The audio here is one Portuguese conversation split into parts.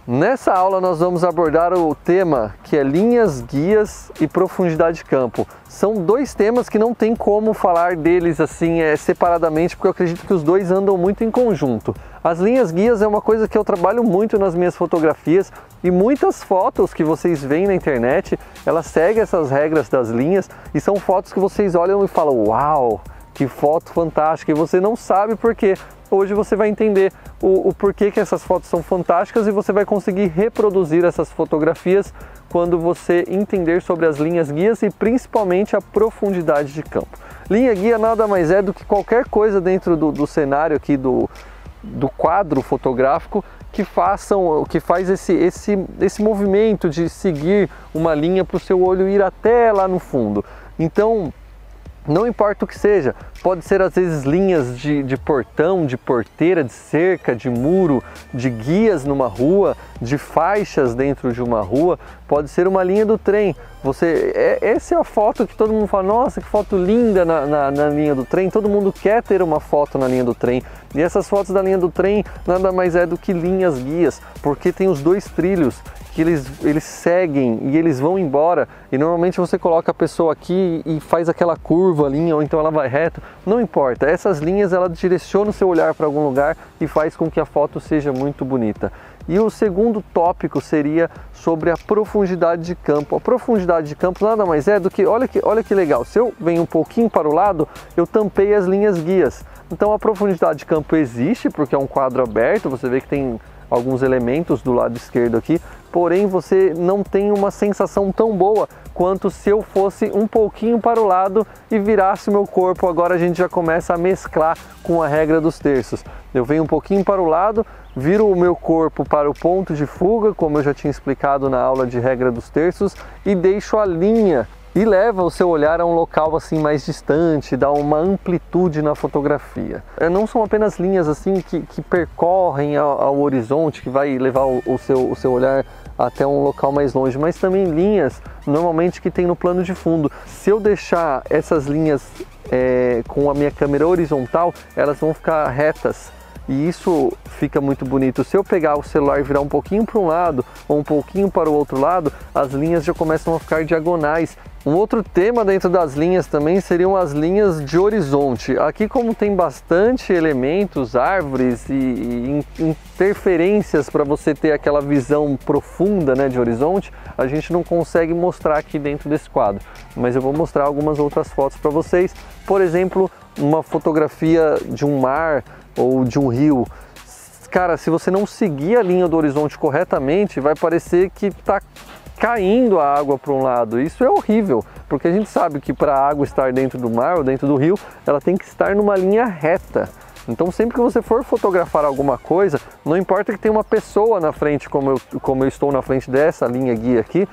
Nessa aula nós vamos abordar o tema que é linhas, guias e profundidade de campo. São dois temas que não tem como falar deles assim separadamente, porque eu acredito que os dois andam muito em conjunto. As linhas guias é uma coisa que eu trabalho muito nas minhas fotografias e muitas fotos que vocês veem na internet, elas seguem essas regras das linhas e são fotos que vocês olham e falam, uau, que foto fantástica, e você não sabe por quê. Hoje você vai entender o porquê que essas fotos são fantásticas e você vai conseguir reproduzir essas fotografias quando você entender sobre as linhas guias e principalmente a profundidade de campo. Linha guia nada mais é do que qualquer coisa dentro do cenário aqui do quadro fotográfico que faz esse movimento de seguir uma linha para o seu olho ir até lá no fundo. Então, não importa o que seja, pode ser às vezes linhas de portão, de porteira, de cerca, de muro, de guias numa rua, de faixas dentro de uma rua, pode ser uma linha do trem. Essa é a foto que todo mundo fala, nossa, que foto linda na linha do trem, todo mundo quer ter uma foto na linha do trem. E essas fotos da linha do trem nada mais é do que linhas guias, porque tem os dois trilhos que eles seguem e eles vão embora, e normalmente você coloca a pessoa aqui e faz aquela curva, a linha, ou então ela vai reto, não importa, essas linhas ela direciona o seu olhar para algum lugar e faz com que a foto seja muito bonita. E o segundo tópico seria sobre a profundidade de campo. A profundidade de campo nada mais é do que, olha que legal, se eu venho um pouquinho para o lado, eu tampei as linhas guias. Então a profundidade de campo existe, porque é um quadro aberto, você vê que tem alguns elementos do lado esquerdo aqui, porém você não tem uma sensação tão boa quanto se eu fosse um pouquinho para o lado e virasse o meu corpo. Agora a gente já começa a mesclar com a regra dos terços. Eu venho um pouquinho para o lado, viro o meu corpo para o ponto de fuga, como eu já tinha explicado na aula de regra dos terços, e deixo a linha e leva o seu olhar a um local assim mais distante, dá uma amplitude na fotografia. Não são apenas linhas assim que percorrem ao horizonte, que vai levar o seu olhar até um local mais longe, mas também linhas normalmente que tem no plano de fundo. Se eu deixar essas linhas com a minha câmera horizontal, elas vão ficar retas. E isso fica muito bonito. Se eu pegar o celular e virar um pouquinho para um lado ou um pouquinho para o outro lado, as linhas já começam a ficar diagonais. Um outro tema dentro das linhas também seriam as linhas de horizonte. Aqui, como tem bastante elementos, árvores e interferências para você ter aquela visão profunda, né, de horizonte, a gente não consegue mostrar aqui dentro desse quadro. Mas eu vou mostrar algumas outras fotos para vocês. Por exemplo, uma fotografia de um mar ou de um rio. Cara, se você não seguir a linha do horizonte corretamente, vai parecer que está caindo a água para um lado. Isso é horrível, porque a gente sabe que para a água estar dentro do mar ou dentro do rio, ela tem que estar numa linha reta. Então sempre que você for fotografar alguma coisa, não importa que tenha uma pessoa na frente, como eu estou na frente dessa linha guia aqui,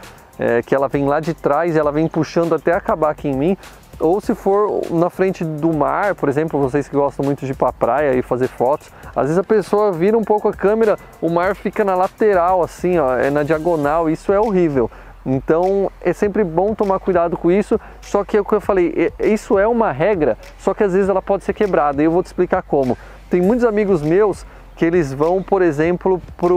que ela vem lá de trás, ela vem puxando até acabar aqui em mim, ou se for na frente do mar, por exemplo, vocês que gostam muito de ir para a praia e fazer fotos, às vezes a pessoa vira um pouco a câmera, o mar fica na lateral assim, ó, na diagonal, isso é horrível. Então é sempre bom tomar cuidado com isso, só que é o que eu falei, isso é uma regra, só que às vezes ela pode ser quebrada, e eu vou te explicar como. Tem muitos amigos meus que eles vão, por exemplo, para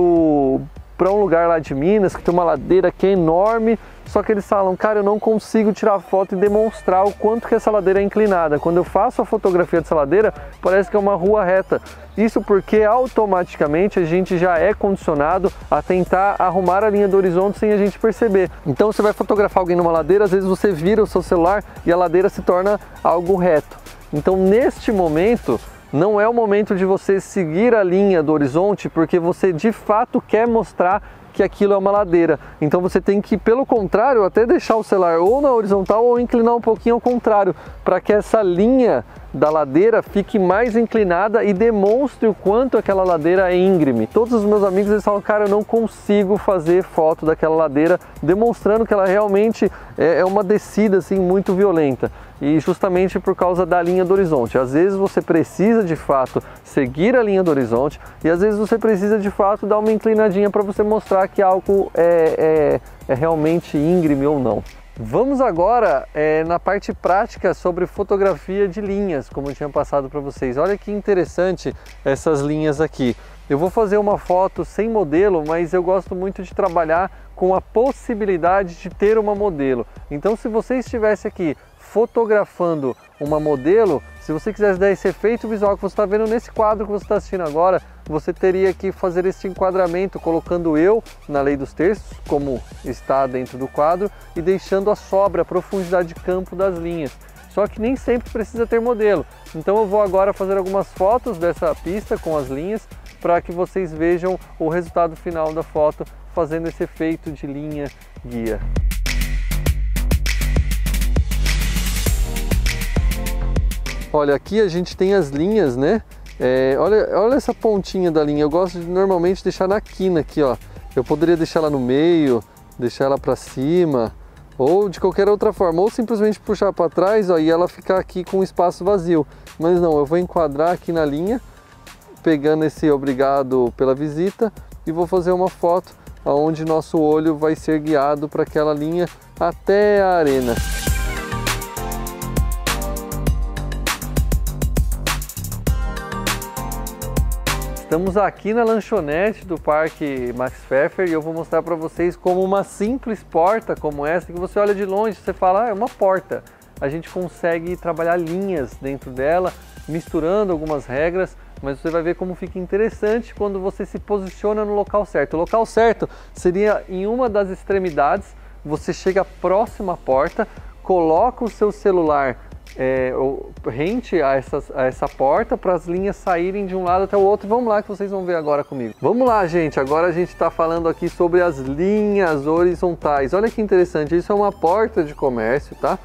um lugar lá de Minas, que tem uma ladeira que é enorme, só que eles falam, cara, eu não consigo tirar foto e demonstrar o quanto que essa ladeira é inclinada. Quando eu faço a fotografia dessa ladeira, parece que é uma rua reta. Isso porque automaticamente a gente já é condicionado a tentar arrumar a linha do horizonte sem a gente perceber. Então você vai fotografar alguém numa ladeira, às vezes você vira o seu celular e a ladeira se torna algo reto. Então neste momento, não é o momento de você seguir a linha do horizonte, porque você de fato quer mostrar que aquilo é uma ladeira. Então você tem que, pelo contrário, até deixar o celular ou na horizontal ou inclinar um pouquinho ao contrário, para que essa linha da ladeira fique mais inclinada e demonstre o quanto aquela ladeira é íngreme. Todos os meus amigos eles falam, cara, eu não consigo fazer foto daquela ladeira, demonstrando que ela realmente é uma descida assim muito violenta. E justamente por causa da linha do horizonte. Às vezes você precisa de fato seguir a linha do horizonte e às vezes você precisa de fato dar uma inclinadinha para você mostrar que algo é realmente íngreme ou não. Vamos agora na parte prática sobre fotografia de linhas, como eu tinha passado para vocês. Olha que interessante essas linhas aqui. Eu vou fazer uma foto sem modelo, mas eu gosto muito de trabalhar com a possibilidade de ter uma modelo. Então, se você estivesse aqui fotografando uma modelo, se você quisesse dar esse efeito visual que você está vendo nesse quadro que você está assistindo agora, você teria que fazer esse enquadramento colocando eu na lei dos terços, como está dentro do quadro, e deixando a sobra, a profundidade de campo das linhas. Só que nem sempre precisa ter modelo. Então eu vou agora fazer algumas fotos dessa pista com as linhas para que vocês vejam o resultado final da foto fazendo esse efeito de linha guia. Olha, aqui a gente tem as linhas, né? Olha essa pontinha da linha, eu gosto de normalmente deixar na quina aqui, ó. Eu poderia deixar ela no meio, deixar ela para cima, ou de qualquer outra forma, ou simplesmente puxar para trás, ó, e ela ficar aqui com um espaço vazio. Mas não, eu vou enquadrar aqui na linha, pegando esse obrigado pela visita, e vou fazer uma foto onde nosso olho vai ser guiado para aquela linha até a arena. Estamos aqui na lanchonete do Parque Max Pfeffer e eu vou mostrar para vocês como uma simples porta como essa, que você olha de longe e você fala, é uma porta. A gente consegue trabalhar linhas dentro dela, misturando algumas regras, mas você vai ver como fica interessante quando você se posiciona no local certo. O local certo seria em uma das extremidades, você chega próximo à porta, coloca o seu celular rente a essa porta para as linhas saírem de um lado até o outro. Vamos lá que vocês vão ver agora comigo. Vamos lá, gente, agora a gente está falando aqui sobre as linhas horizontais. Olha que interessante, isso é uma porta de comércio, tá?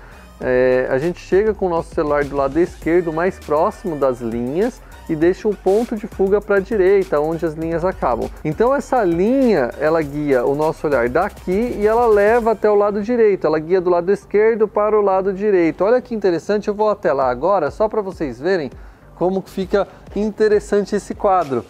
A gente chega com o nosso celular do lado esquerdo, mais próximo das linhas, e deixa um ponto de fuga para a direita, onde as linhas acabam. Então essa linha, ela guia o nosso olhar daqui e ela leva até o lado direito, ela guia do lado esquerdo para o lado direito. Olha que interessante, eu vou até lá agora, só para vocês verem como fica interessante esse quadro.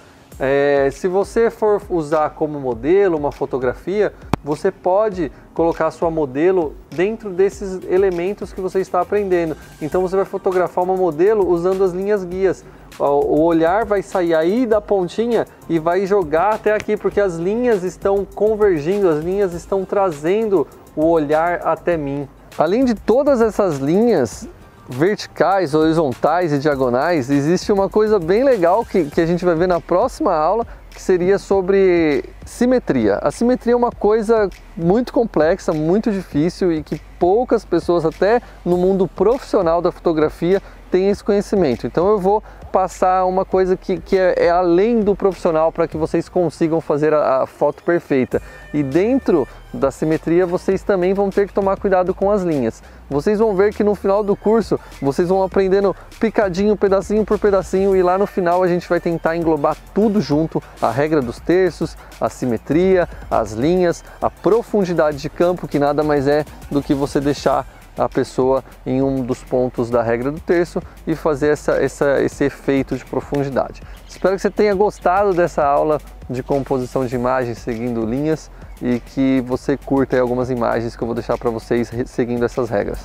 Se você for usar como modelo uma fotografia, você pode colocar a sua modelo dentro desses elementos que você está aprendendo. Então você vai fotografar uma modelo usando as linhas guias. O olhar vai sair aí da pontinha e vai jogar até aqui, porque as linhas estão convergindo, as linhas estão trazendo o olhar até mim. Além de todas essas linhas verticais, horizontais e diagonais, existe uma coisa bem legal que a gente vai ver na próxima aula, que seria sobre simetria. A simetria é uma coisa muito complexa, muito difícil e que poucas pessoas, até no mundo profissional da fotografia, têm esse conhecimento. Então eu vou passar uma coisa que é além do profissional para que vocês consigam fazer a foto perfeita. E dentro da simetria vocês também vão ter que tomar cuidado com as linhas. Vocês vão ver que no final do curso vocês vão aprendendo picadinho, pedacinho por pedacinho, e lá no final a gente vai tentar englobar tudo junto, a regra dos terços, a simetria, as linhas, a profundidade de campo, que nada mais é do que você deixar a pessoa em um dos pontos da regra do terço e fazer esse efeito de profundidade. Espero que você tenha gostado dessa aula de composição de imagens seguindo linhas e que você curta aí algumas imagens que eu vou deixar para vocês seguindo essas regras.